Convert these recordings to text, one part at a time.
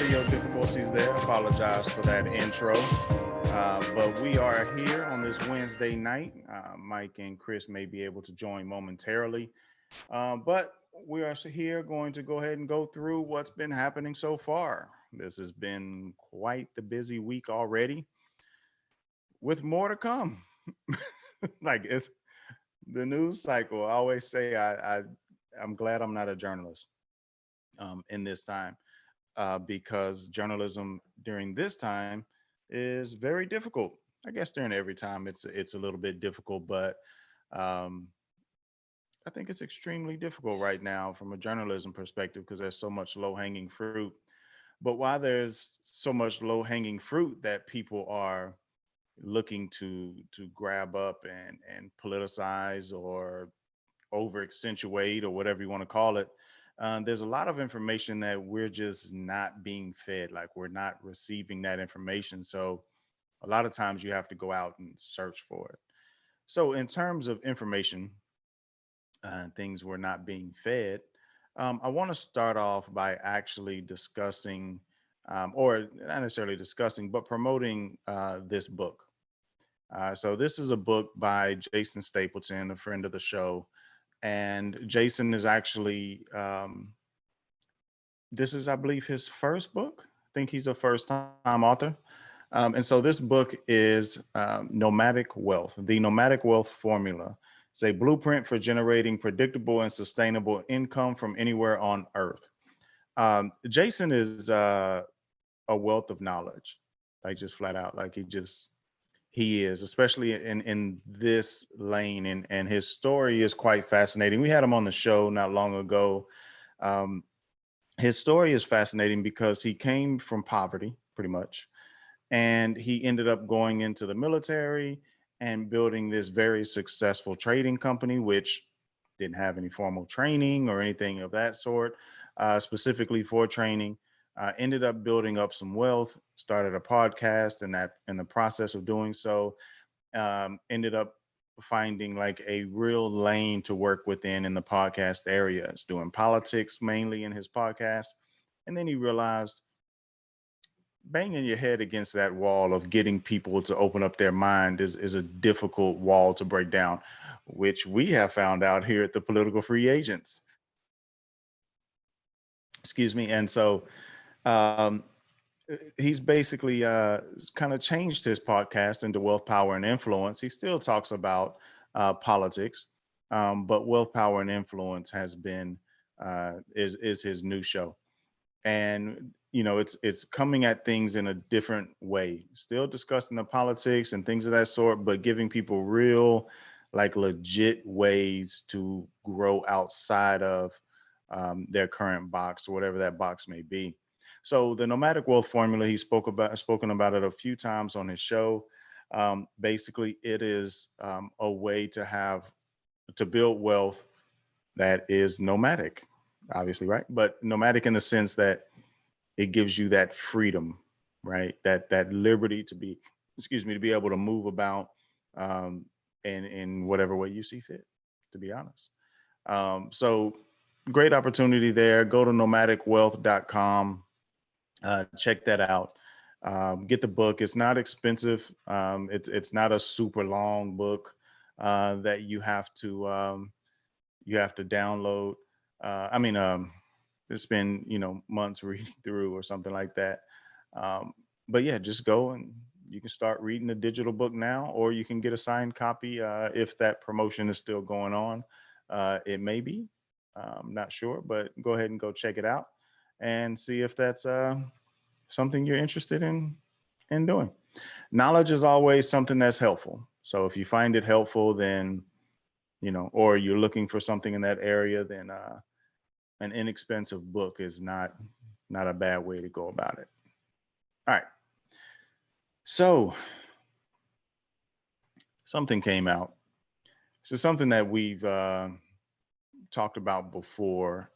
audio difficulties there. Apologize for that intro. But we are here on this Wednesday night. Mike and Chris may be able to join momentarily. But we are here going to go ahead and go through what's been happening so far. This has been quite the busy week already, with more to come. Like it's the news cycle. I always say I'm glad I'm not a journalist in this time because journalism during this time is very difficult. I guess during every time it's a little bit difficult, but um, I think it's extremely difficult right now from a journalism perspective because there's so much low hanging fruit. But while there's so much low hanging fruit that people are looking to grab up and politicize or over accentuate or whatever you want to call it, there's a lot of information that we're just not being fed. Like we're not receiving that information. So a lot of times you have to go out and search for it. So in terms of information, things were not being fed. I want to start off by actually discussing, or not necessarily discussing, but promoting this book. So this is a book by Jason Stapleton, a friend of the show, and Jason is actually this is, I believe, his first book. I think he's a first-time author. And so this book is Nomadic Wealth, the Nomadic Wealth Formula. It's a blueprint for generating predictable and sustainable income from anywhere on earth. Jason is a wealth of knowledge, like just flat out. Like he is, especially in this lane, and his story is quite fascinating. We had him on the show not long ago. Um, his story is fascinating because he came from poverty, pretty much, and he ended up going into the military and building this very successful trading company, which didn't have any formal training or anything of that sort, specifically for training. Ended up building up some wealth, started a podcast, and that in the process of doing so, ended up finding like a real lane to work within in the podcast area. It's doing politics mainly in his podcast. And then he realized banging your head against that wall of getting people to open up their mind is a difficult wall to break down, which we have found out here at the Political Free Agents. Excuse me. And so um, he's basically kind of changed his podcast into Wealth, Power, and Influence. He still talks about politics, but Wealth, Power, and Influence has been is his new show. And it's coming at things in a different way, still discussing the politics and things of that sort, but giving people real, like, legit ways to grow outside of their current box, or whatever that box may be. So the nomadic wealth formula, he spoken about it a few times on his show. Basically it is a way to build wealth that is nomadic, obviously, right? But nomadic in the sense that it gives you that freedom, right? That liberty to be, excuse me, to be able to move about in whatever way you see fit, to be honest. So great opportunity there. Go to nomadicwealth.com, check that out. Get the book. It's not expensive. It's not a super long book that you have to download. I mean, spend months reading through or something like that. Um, but yeah, just go and you can start reading the digital book now, or you can get a signed copy if that promotion is still going on. It may be, not sure, but go ahead and go check it out and see if that's something you're interested in doing. Knowledge is always something that's helpful. So if you find it helpful, then or you're looking for something in that area, then an inexpensive book is not a bad way to go about it. All right. So something came out. So something that we've talked about before,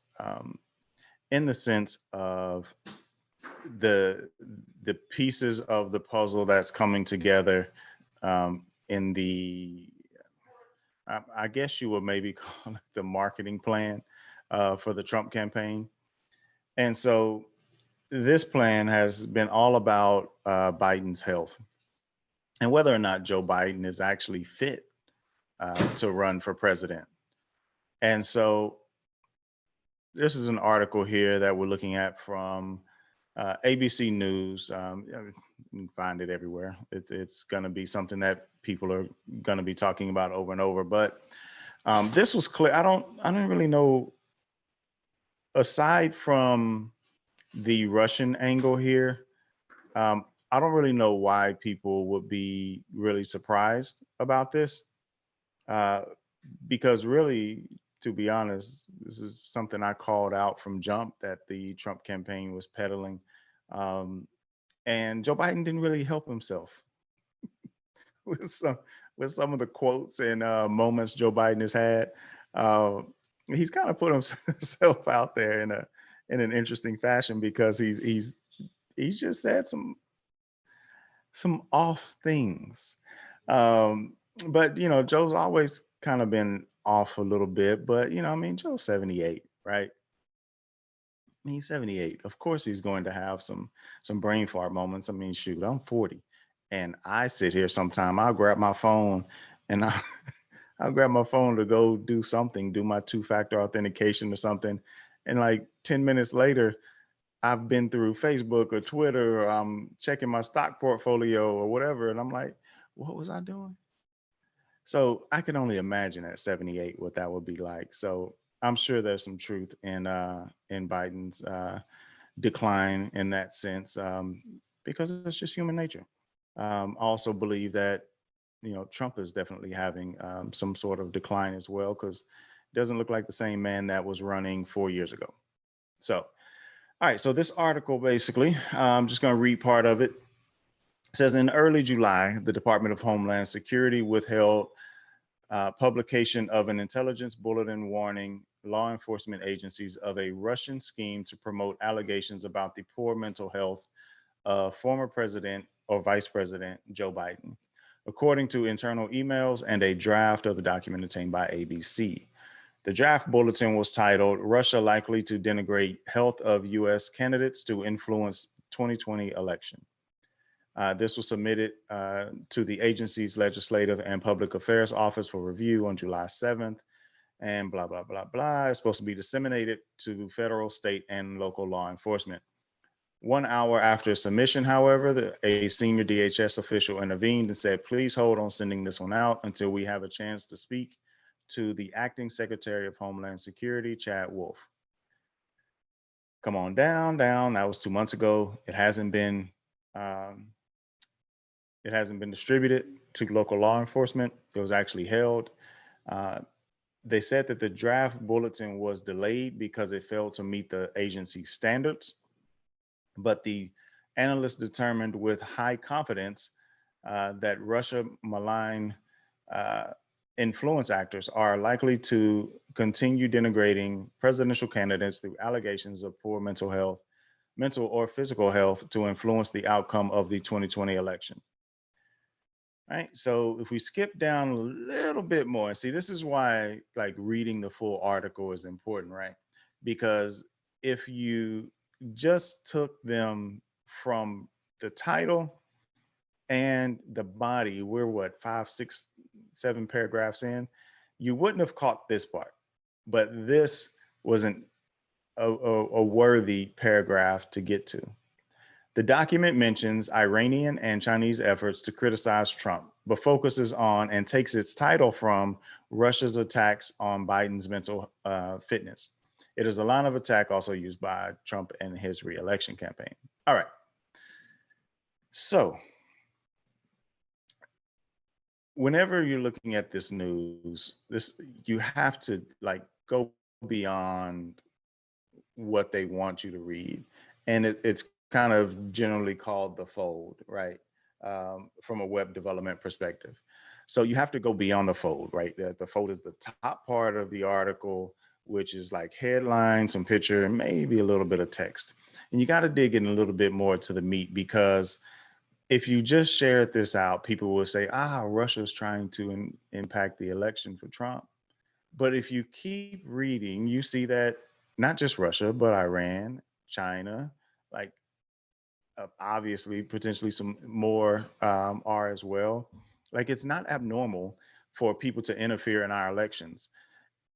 in the sense of the pieces of the puzzle that's coming together in the I guess you would maybe call it the marketing plan for the Trump campaign. And so this plan has been all about Biden's health and whether or not Joe Biden is actually fit to run for president. And so this is an article here that we're looking at from ABC News. You can find it everywhere. It's going to be something that people are going to be talking about over and over. But this was clear. I don't really know, aside from the Russian angle here. I don't really know why people would be really surprised about this. Uh, because really, to be honest, this is something I called out from jump that the Trump campaign was peddling. Um, and Joe Biden didn't really help himself with some of the quotes and moments Joe Biden has had. Uh, he's kind of put himself out there in an interesting fashion because he's just said some off things. Um, but Joe's always kind of been off a little bit, but I mean, Joe's 78, right? He's 78. Of course he's going to have some brain fart moments. I mean, shoot, I'm 40. And I sit here sometime, I'll grab my phone and I'll grab my phone to go do something, do my two-factor authentication or something. And like 10 minutes later, I've been through Facebook or Twitter, or I'm checking my stock portfolio or whatever. And I'm like, what was I doing? So I can only imagine at 78 what that would be like. So I'm sure there's some truth in Biden's decline in that sense, because it's just human nature. I also believe that Trump is definitely having some sort of decline as well, because it doesn't look like the same man that was running 4 years ago. So, all right. So this article basically, I'm just going to read part of it. It says in early July, the Department of Homeland Security withheld publication of an intelligence bulletin warning law enforcement agencies of a Russian scheme to promote allegations about the poor mental health of former President or Vice President Joe Biden, according to internal emails and a draft of the document obtained by ABC. The draft bulletin was titled Russia Likely to Denigrate Health of U.S. Candidates to Influence 2020 Election. This was submitted to the agency's Legislative and Public Affairs Office for review on July 7th, and blah, blah, blah, blah. It's supposed to be disseminated to federal, state, and local law enforcement. 1 hour after submission, however, a senior DHS official intervened and said, please hold on sending this one out until we have a chance to speak to the acting Secretary of Homeland Security, Chad Wolf. Come on down. That was 2 months ago. Um, It hasn't been distributed to local law enforcement. It was actually held. Uh, they said that the draft bulletin was delayed because it failed to meet the agency's standards. But the analysts determined with high confidence that Russia malign influence actors are likely to continue denigrating presidential candidates through allegations of poor mental or physical health to influence the outcome of the 2020 election. Right. So if we skip down a little bit more, see, this is why like reading the full article is important, right? Because if you just took them from the title and the body, we're what, 5, 6, 7 paragraphs in, you wouldn't have caught this part. But this wasn't a worthy paragraph to get to. The document mentions Iranian and Chinese efforts to criticize Trump, but focuses on and takes its title from Russia's attacks on Biden's mental fitness. It is a line of attack also used by Trump in his re-election campaign. All right. So whenever you're looking at this news, you have to like go beyond what they want you to read. And it's kind of generally called the fold, right? From a web development perspective. So you have to go beyond the fold, right? The fold is the top part of the article, which is like headline, some picture, and maybe a little bit of text. And you got to dig in a little bit more to the meat, because if you just shared this out, people will say, Russia's trying to impact the election for Trump. But if you keep reading, you see that not just Russia, but Iran, China, like obviously, potentially some more are as well. Like, it's not abnormal for people to interfere in our elections.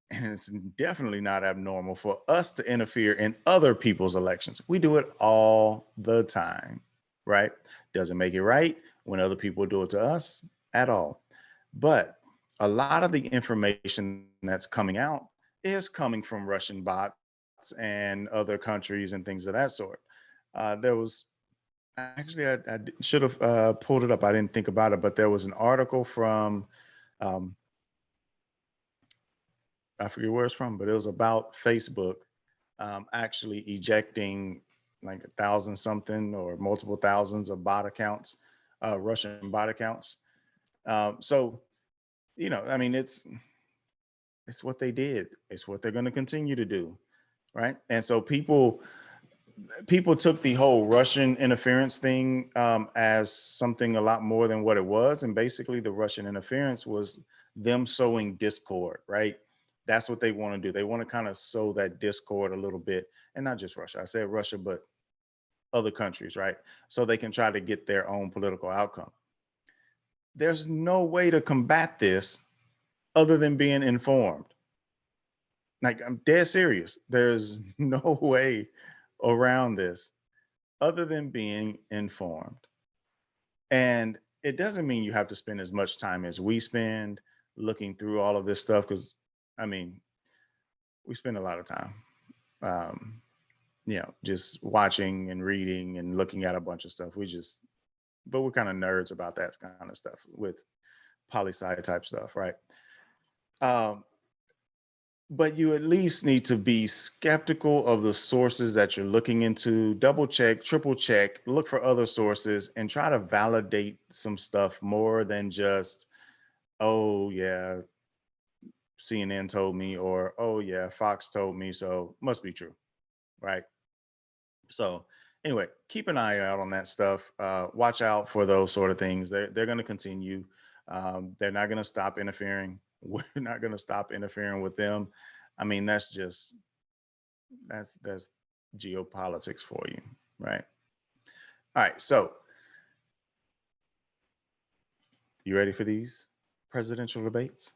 And it's definitely not abnormal for us to interfere in other people's elections. We do it all the time, right? Doesn't make it right when other people do it to us at all. But a lot of the information that's coming out is coming from Russian bots and other countries and things of that sort. There was actually, I should have pulled it up. I didn't think about it, but there was an article from, um, I forget where it's from, but it was about Facebook actually ejecting like 1,000 something or multiple thousands of bot accounts, Russian bot accounts. So, I mean, it's what they did. It's what they're going to continue to do, right? And so people took the whole Russian interference thing as something a lot more than what it was. And basically, the Russian interference was them sowing discord, right? That's what they want to do. They want to kind of sow that discord a little bit, and not just Russia. I said Russia, but other countries, right? So they can try to get their own political outcome. There's no way to combat this other than being informed. Like, I'm dead serious. There's no way around this other than being informed. And it doesn't mean you have to spend as much time as we spend looking through all of this stuff, because I mean, we spend a lot of time, um, just watching and reading and looking at a bunch of stuff. But we're kind of nerds about that kind of stuff with poli sci type stuff, right? Um, but you at least need to be skeptical of the sources that you're looking into, double check, triple check, look for other sources, and try to validate some stuff more than just, oh yeah, CNN told me, or oh yeah, Fox told me, so must be true, right? So anyway, keep an eye out on that stuff. Watch out for those sort of things. They're going to continue. They're not going to stop interfering. We're not going to stop interfering with them. I mean, that's geopolitics for you, right? All right, so you ready for these presidential debates?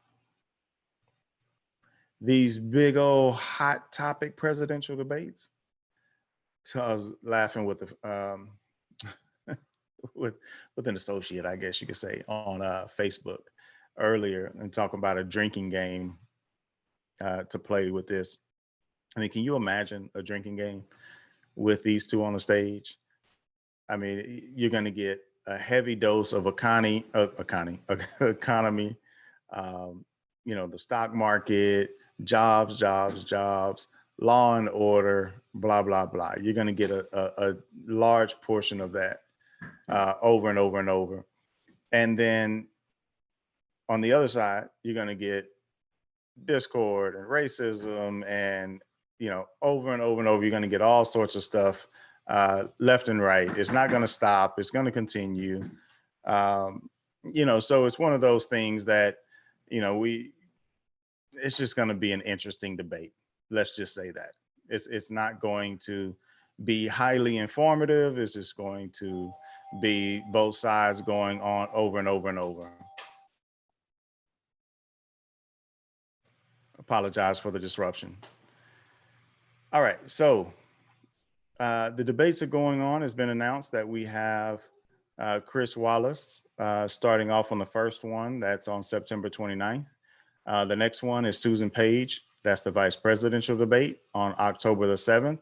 These big old hot topic presidential debates. So I was laughing with the with an associate, I guess you could say, on Facebook earlier, and talking about a drinking game to play with this. I mean, can you imagine a drinking game with these two on the stage? I mean, you're going to get a heavy dose of economy, um, the stock market, jobs, law and order, blah, blah, blah. You're going to get a large portion of that over and over and over. And then on the other side, you're going to get discord and racism and, over and over and over, you're going to get all sorts of stuff left and right. It's not going to stop. It's going to continue. Um, so it's one of those things that, we it's just going to be an interesting debate. Let's just say that it's not going to be highly informative. It's just going to be both sides going on over and over and over. Apologize for the disruption. All right, so the debates are going on. It's been announced that we have Chris Wallace starting off on the first one. That's on September 29th. The next one is Susan Page. That's the vice presidential debate on October the 7th.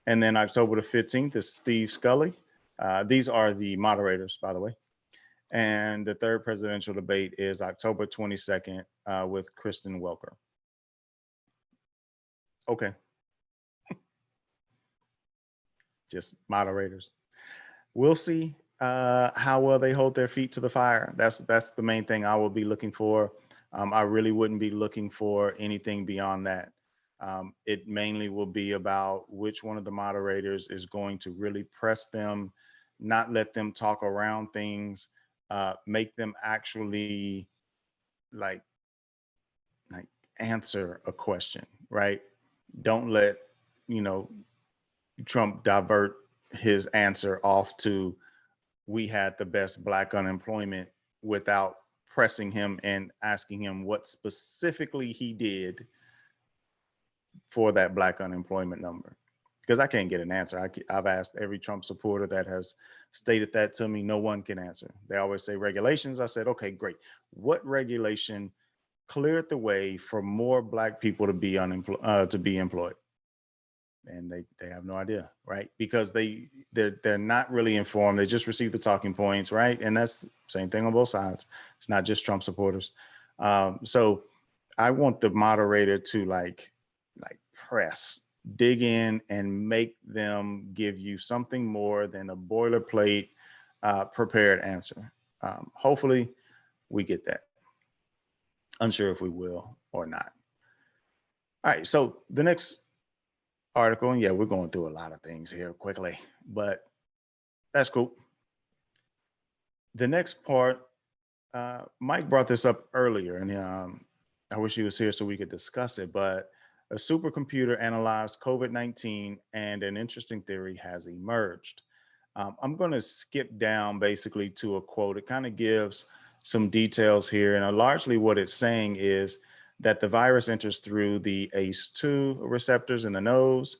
And then October the 15th is Steve Scully. These are the moderators, by the way. And the third presidential debate is October 22nd with Kristen Welker. Okay, just moderators. We'll see how well they hold their feet to the fire. That's the main thing I will be looking for. I really wouldn't be looking for anything beyond that. It mainly will be about which one of the moderators is going to really press them, not let them talk around things, make them actually like like answer a question, right? Don't let you know Trump divert his answer off to we had the best black unemployment without pressing him and asking him what specifically he did for that black unemployment number. Because I can't get an answer. I've asked every Trump supporter that has stated that to me. No one can answer. They always say regulations. I said, okay, great. What regulation cleared the way for more black people to be employed? And they have no idea, right? Because they're not really informed. They just receive the talking points, right? And that's the same thing on both sides. It's not just Trump supporters. So I want the moderator to like press, dig in, and make them give you something more than a boilerplate prepared answer. Hopefully, we get that. Unsure if we will or not. All right. So the next article, and yeah, we're going through a lot of things here quickly, but that's cool. The next part, Mike brought this up earlier, and I wish he was here so we could discuss it, but a supercomputer analyzed COVID-19 and an interesting theory has emerged. I'm going to skip down basically to a quote. It kind of gives some details here, and largely what it's saying is that the virus enters through the ACE2 receptors in the nose.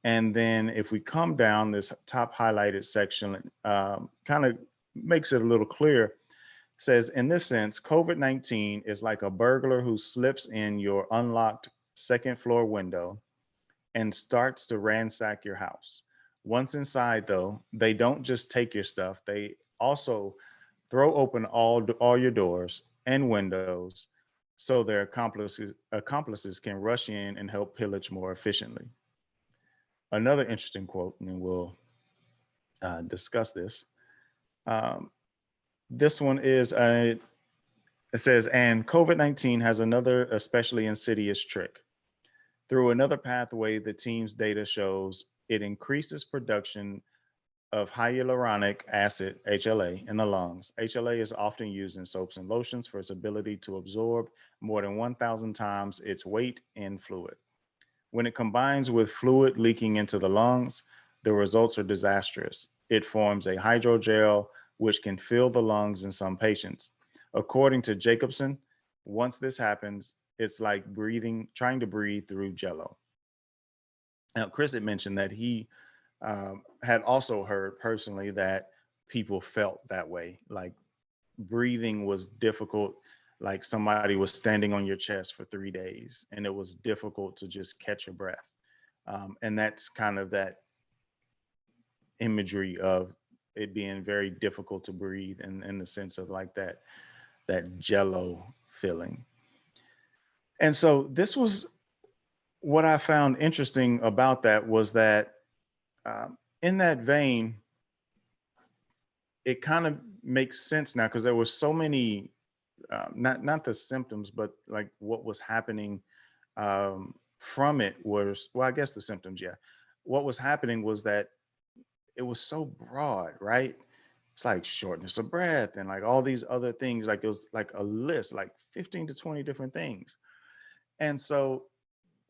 And then if we come down this top highlighted section, kind of makes it a little clear. Says, in this sense, COVID-19 is like a burglar who slips in your unlocked second floor window and starts to ransack your house. Once inside, though, they don't just take your stuff, they also throw open all your doors and windows so their accomplices can rush in and help pillage more efficiently. Another interesting quote, and then we'll discuss this. Um, this one is it says, and COVID-19 has another especially insidious trick. Through another pathway, the team's data shows it increases production of hyaluronic acid, HLA, in the lungs. HLA is often used in soaps and lotions for its ability to absorb more than 1,000 times its weight in fluid. When it combines with fluid leaking into the lungs, the results are disastrous. It forms a hydrogel which can fill the lungs in some patients. According to Jacobson, once this happens, it's like trying to breathe through jello. Now, Chris had mentioned that he had also heard personally that people felt that way, like breathing was difficult, like somebody was standing on your chest for 3 days and it was difficult to just catch your breath. And that's kind of that imagery of it being very difficult to breathe in the sense of like that jello feeling. And so this was what I found interesting about that was that in that vein, it kind of makes sense now because there were so many, not the symptoms, but like what was happening from it was, well, I guess the symptoms, yeah. What was happening was that it was so broad, right? It's like shortness of breath and like all these other things. Like it was like a list, like 15 to 20 different things. And so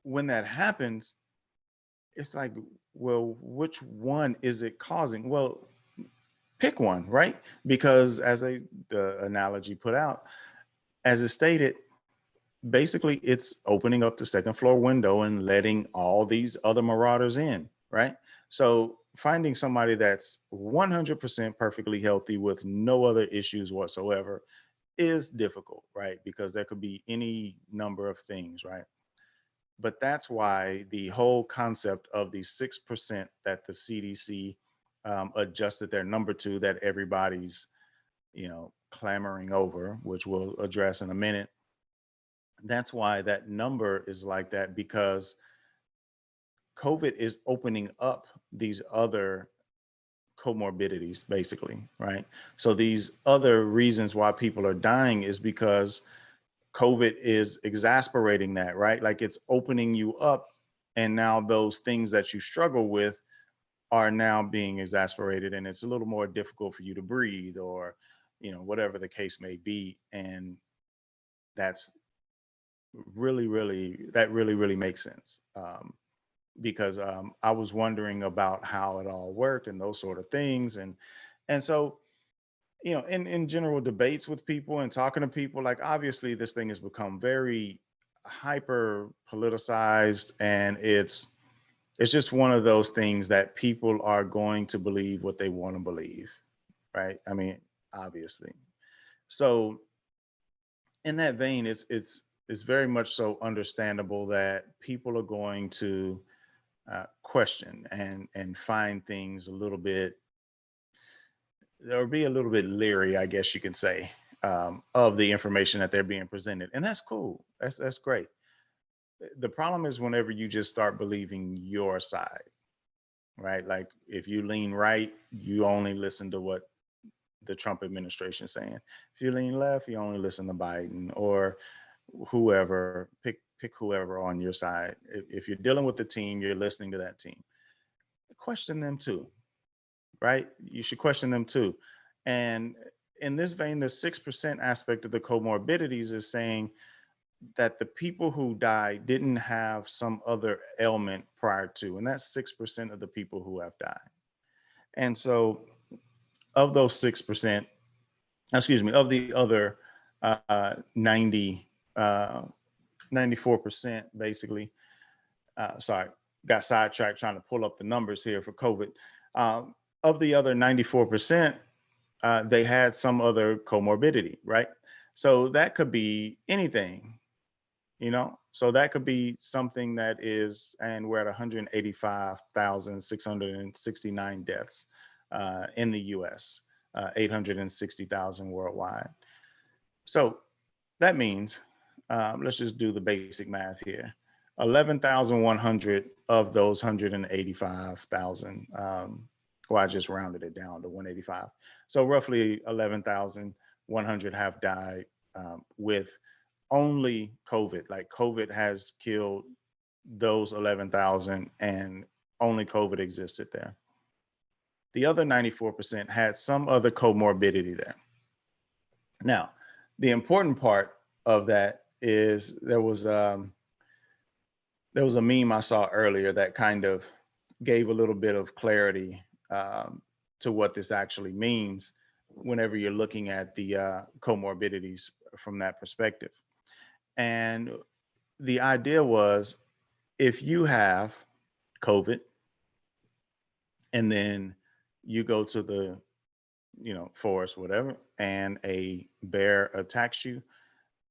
when that happens, it's like, well, which one is it causing? Well, pick one, right? Because as the analogy put out, as it stated, basically it's opening up the second floor window and letting all these other marauders in, right? So finding somebody that's 100% perfectly healthy with no other issues whatsoever is difficult, right? Because there could be any number of things, right? But that's why the whole concept of the 6% that the CDC adjusted their number to, that everybody's, clamoring over, which we'll address in a minute. That's why that number is like that, because COVID is opening up these other comorbidities, basically, right? So these other reasons why people are dying is because COVID is exasperating that, right? Like it's opening you up. And now those things that you struggle with are now being exasperated, and it's a little more difficult for you to breathe, or, whatever the case may be. And that's really, really, that really, really makes sense. because I was wondering about how it all worked and those sort of things. And so, in general debates with people and talking to people, like obviously this thing has become very hyper politicized, and it's just one of those things that people are going to believe what they want to believe, right? I mean, obviously. So in that vein, it's very much so understandable that people are going to question and find things a little bit, or be a little bit leery, I guess you can say, of the information that they're being presented, and that's cool. That's great. The problem is whenever you just start believing your side, right? Like if you lean right, you only listen to what the Trump administration is saying. If you lean left, you only listen to Biden or whoever. Pick whoever on your side. If you're dealing with the team, you're listening to that team. Question them too, right? You should question them too. And in this vein, the 6% aspect of the comorbidities is saying that the people who died didn't have some other ailment prior to, and that's 6% of the people who have died. And so, of those 6%, excuse me, of the other 90, 94%, basically, sorry, got sidetracked trying to pull up the numbers here for COVID. Of the other 94%, they had some other comorbidity, right? So that could be anything, So that could be something that is, and we're at 185,669 deaths in the US, 860,000 worldwide. So that means, let's just do the basic math here. 11,100 of those 185,000, well, I just rounded it down to 185. So roughly 11,100 have died with only COVID. Like COVID has killed those 11,000 and only COVID existed there. The other 94% had some other comorbidity there. Now, the important part of that is there was a meme I saw earlier that kind of gave a little bit of clarity to what this actually means whenever you're looking at the comorbidities from that perspective. And the idea was, if you have COVID and then you go to the forest, whatever, and a bear attacks you,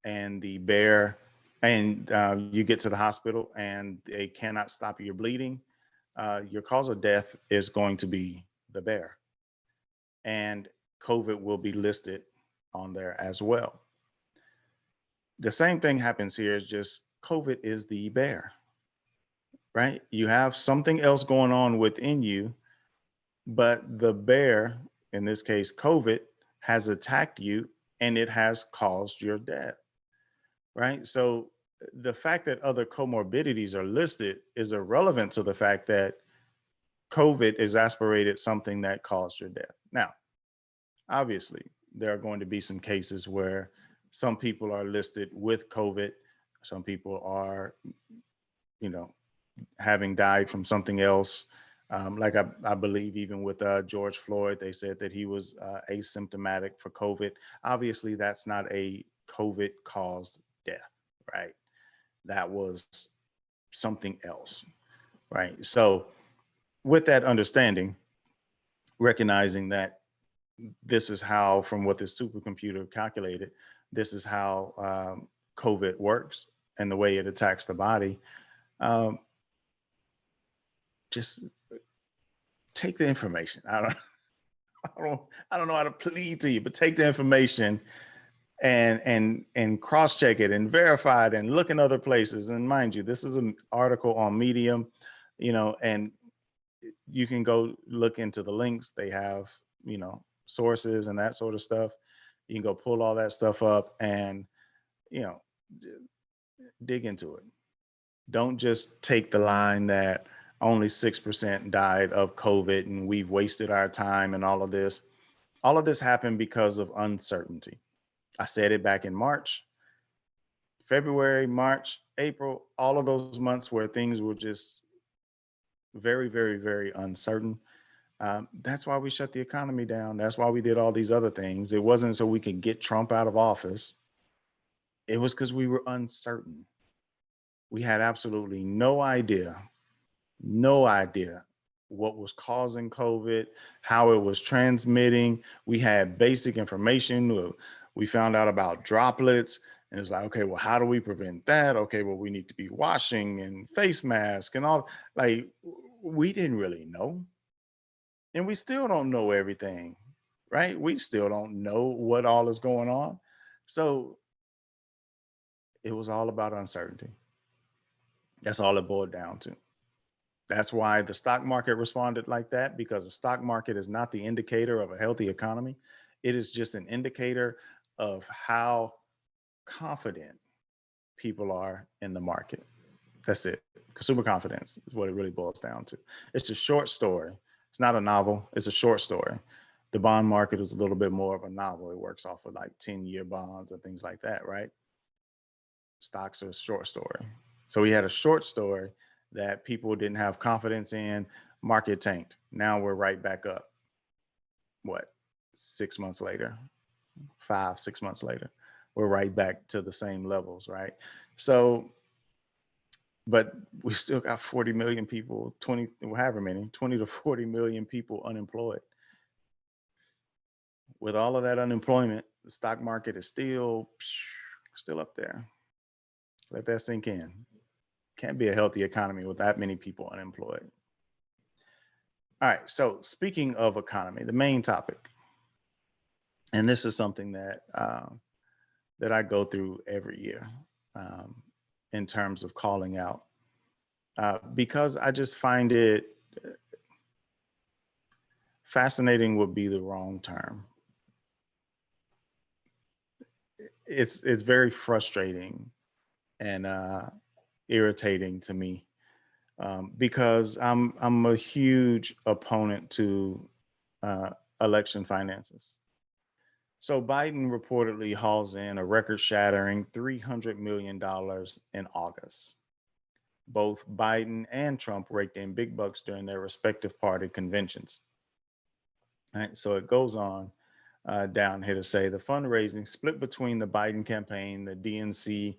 and the bear, and you get to the hospital and they cannot stop your bleeding, your cause of death is going to be the bear, and COVID will be listed on there as well. The same thing happens here, is just COVID is the bear, right? You have something else going on within you, but the bear, in this case COVID, has attacked you and it has caused your death, right? So the fact that other comorbidities are listed is irrelevant to the fact that COVID exasperated something that caused your death. Now, obviously, there are going to be some cases where some people are listed with COVID, some people are, having died from something else. Like I believe even with George Floyd, they said that he was asymptomatic for COVID. Obviously, that's not a COVID caused death, right? That was something else, right? So with that understanding, recognizing that this is how, from what this supercomputer calculated, this is how COVID works and the way it attacks the body. Um, just take the information. I don't know how to plead to you, but take the information and cross check it and verify it and look in other places. And mind you, this is an article on Medium, and you can go look into the links. They have, sources and that sort of stuff. You can go pull all that stuff up and, you know, dig into it. Don't just take the line that only 6% died of COVID and we've wasted our time and all of this. All of this happened because of uncertainty. I said it back in March, February, March, April, all of those months where things were just very, very, very uncertain. That's why we shut the economy down. That's why we did all these other things. It wasn't so we could get Trump out of office. It was because we were uncertain. We had absolutely no idea what was causing COVID, how it was transmitting. We had basic information. We found out about droplets. And it's like, okay, well, how do we prevent that? Okay, well, we need to be washing and face mask and all. Like, we didn't really know. And we still don't know everything, right? We still don't know what all is going on. So it was all about uncertainty. That's all it boiled down to. That's why the stock market responded like that, because the stock market is not the indicator of a healthy economy. It is just an indicator of how confident people are in the market. That's it. Consumer confidence is what it really boils down to. It's a short story. It's not a novel, it's a short story. The bond market is a little bit more of a novel. It works off of like 10-year bonds and things like that, right? Stocks are a short story. So we had a short story that people didn't have confidence in, market tanked. Now we're right back up. What, 6 months later, 5, 6 months later, we're right back to the same levels, right? So, but we still got 40 million people, 20, however many, 20 to 40 million people unemployed. With all of that unemployment, the stock market is still up there. Let that sink in. Can't be a healthy economy with that many people unemployed. All right, so speaking of economy, the main topic, and this is something that that I go through every year um, in terms of calling out, because I just find it fascinating would be the wrong term. It's very frustrating and irritating to me, because I'm a huge opponent to uh, election finances. So Biden reportedly hauls in a record-shattering $300 million in August. Both Biden and Trump raked in big bucks during their respective party conventions. All right, so it goes on down here to say the fundraising split between the Biden campaign, the DNC,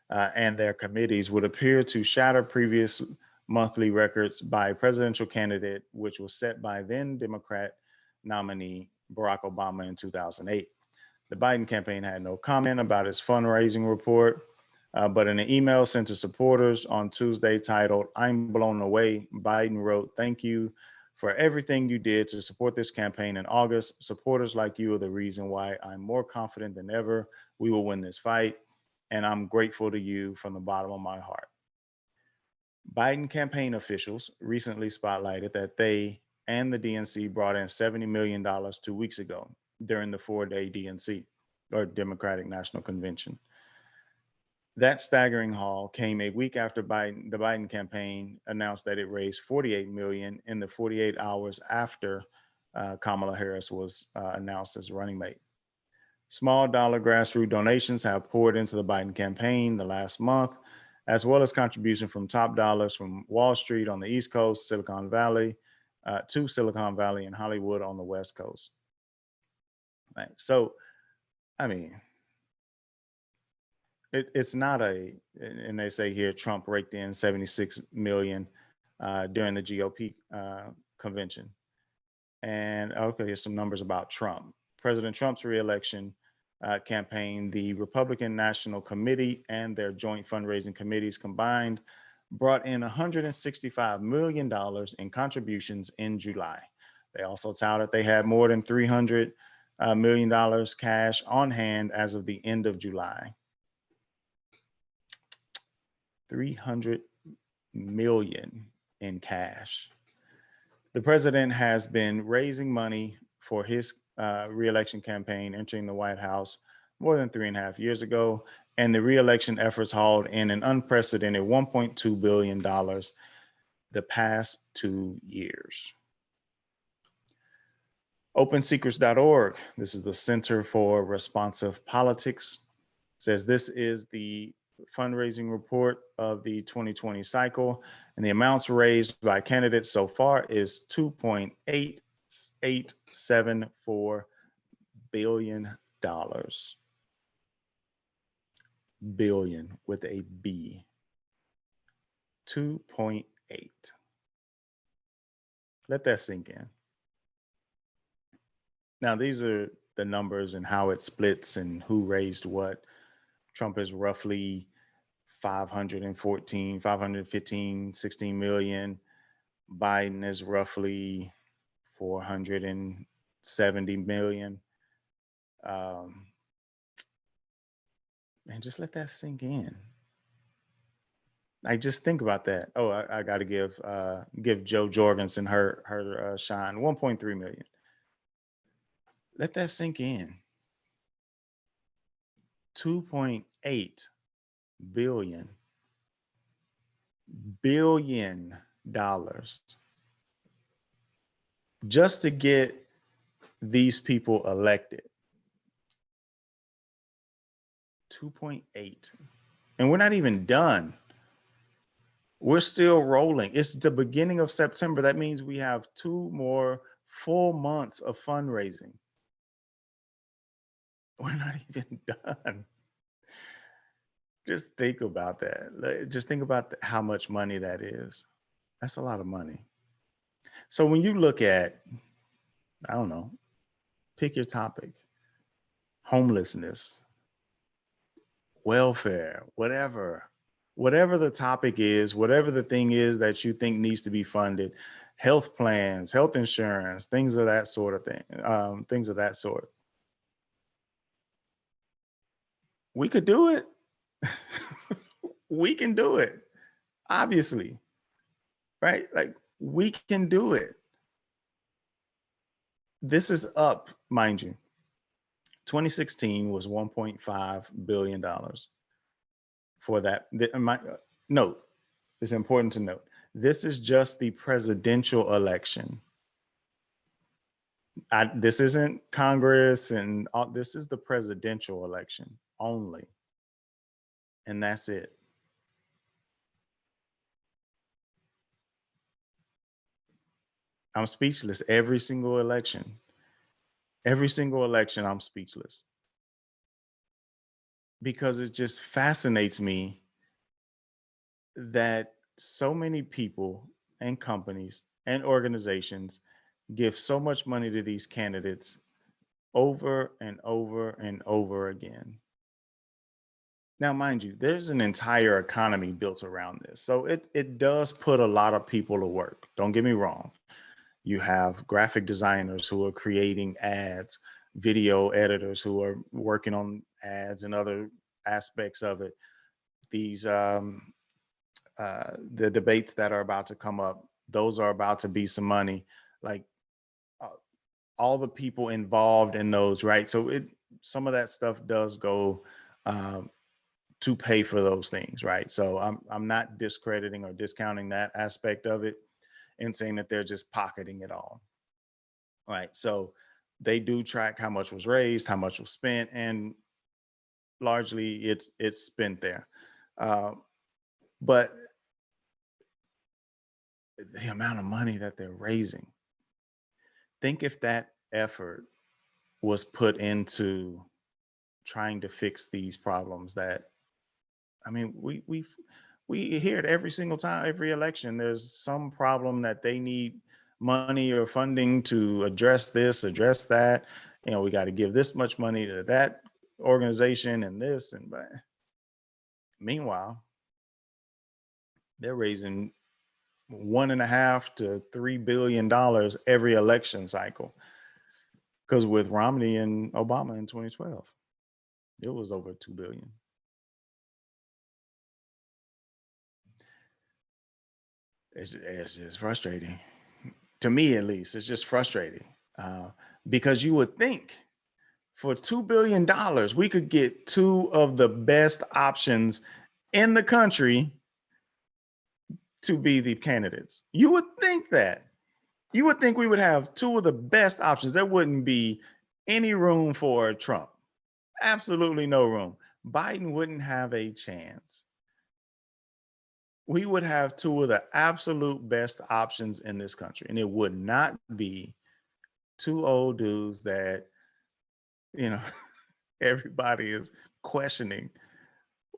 and their committees would appear to shatter previous monthly records by a presidential candidate, which was set by then Democrat nominee Barack Obama in 2008. The Biden campaign had no comment about its fundraising report, but in an email sent to supporters on Tuesday titled, "I'm blown away," Biden wrote, "Thank you for everything you did to support this campaign in August. Supporters like you are the reason why I'm more confident than ever we will win this fight, and I'm grateful to you from the bottom of my heart." Biden campaign officials recently spotlighted that they and the DNC brought in $70 million 2 weeks ago during the 4-day DNC, or Democratic National Convention. That staggering haul came a week after the Biden campaign announced that it raised $48 million in the 48 hours after Kamala Harris was announced as running mate. Small dollar grassroots donations have poured into the Biden campaign the last month, as well as contribution from top dollars from Wall Street on the East Coast, Silicon Valley, to Silicon Valley and Hollywood on the West Coast. Right. So, I mean, it's not and they say here Trump raked in 76 million during the GOP convention. And okay, here's some numbers about Trump. President Trump's reelection campaign, the Republican National Committee and their joint fundraising committees combined brought in $165 million in contributions in July. They also touted they had more than $300 million cash on hand as of the end of July. 300 million in cash. The president has been raising money for his reelection campaign, entering the White House more than 3.5 years ago, and the reelection efforts hauled in an unprecedented $1.2 billion the past 2 years. OpenSecrets.org, this is the Center for Responsive Politics, says this is the fundraising report of the 2020 cycle, and the amounts raised by candidates so far is $2.8874 billion. Billion with a B. 2.8. Let that sink in. Now, these are the numbers and how it splits and who raised what. Trump is roughly 16 million. Biden is roughly 470 million. And just let that sink in. Like, just think about that. Oh, I got to give Jo Jorgensen her shine. 1.3 million. Let that sink in. 2.8 billion dollars just to get these people elected. 2.8. And we're not even done. We're still rolling. It's the beginning of September. That means we have 2 more full months of fundraising. We're not even done. Just think about that. Just think about how much money that is. That's a lot of money. So when you look at, I don't know, pick your topic, homelessness, welfare, whatever the topic is, whatever the thing is that you think needs to be funded, health plans, health insurance, things of that sort of thing, things of that sort. We could do it. We can do it, obviously, right? Like, we can do it. This is up, mind you. 2016 was $1.5 billion for that. Note, it's important to note, this is just the presidential election. This isn't Congress and all, this is the presidential election only. And that's it. I'm speechless every single election. Every single election, I'm speechless. Because it just fascinates me that so many people and companies and organizations give so much money to these candidates over and over and over again. Now, mind you, there's an entire economy built around this. So it does put a lot of people to work. Don't get me wrong. You have graphic designers who are creating ads, video editors who are working on ads and other aspects of it. These the debates that are about to come up, those are about to be some money. Like, all the people involved in those, right? So some of that stuff does go to pay for those things, right? So I'm not discrediting or discounting that aspect of it and saying that they're just pocketing it all. Right. So they do track how much was raised, how much was spent, and largely it's spent there. But the amount of money that they're raising, think if that effort was put into trying to fix these problems that, I mean, we hear it every single time, every election, there's some problem that they need money or funding to address this, address that. You know, we got to give this much money to that organization and this, and but meanwhile, they're raising $1.5 to $3 billion every election cycle. Because with Romney and Obama in 2012, it was over 2 billion. It's just frustrating. To me, at least, it's just frustrating. Because you would think for $2 billion, we could get 2 of the best options in the country to be the candidates. You would think that. You would think we would have 2 of the best options. There wouldn't be any room for Trump. Absolutely no room. Biden wouldn't have a chance. We would have two of the absolute best options in this country, and it would not be two old dudes that, you know, everybody is questioning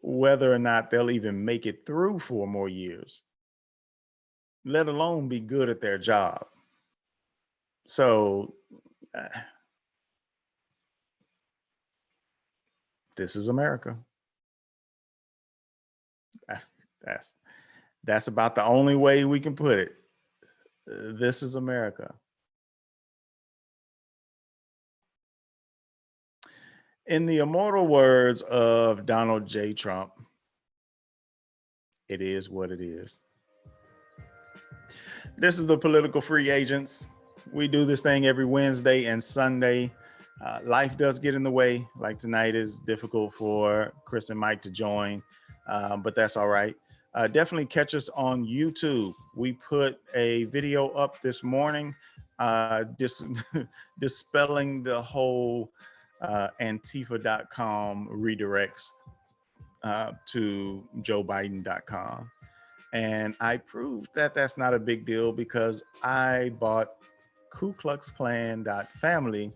whether or not they'll even make it through 4 more years, let alone be good at their job. So uh, this is America. That's that's about the only way we can put it. This is America. In the immortal words of Donald J. Trump, it is what it is. This is the Political Free Agents. We do this thing every Wednesday and Sunday. Life does get in the way. Like tonight is difficult for Chris and Mike to join, but that's all right. Definitely catch us on YouTube. We put a video up this morning, dispelling the whole Antifa.com redirects to JoeBiden.com. And I proved that that's not a big deal because I bought Ku Klux Klan.family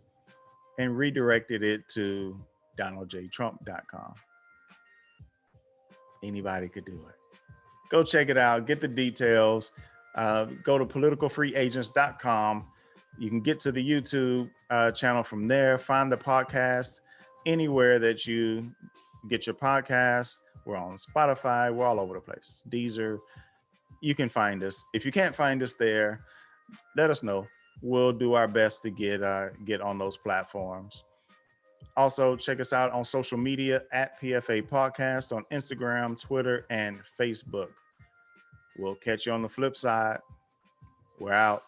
and redirected it to DonaldJTrump.com. Anybody could do it. Go check it out. Get the details. Go to politicalfreeagents.com. You can get to the YouTube channel from there. Find the podcast anywhere that you get your podcasts. We're on Spotify. We're all over the place. Deezer. You can find us. If you can't find us there, let us know. We'll do our best to get on those platforms. Also, check us out on social media at PFA Podcast on Instagram, Twitter, and Facebook. We'll catch you on the flip side. We're out.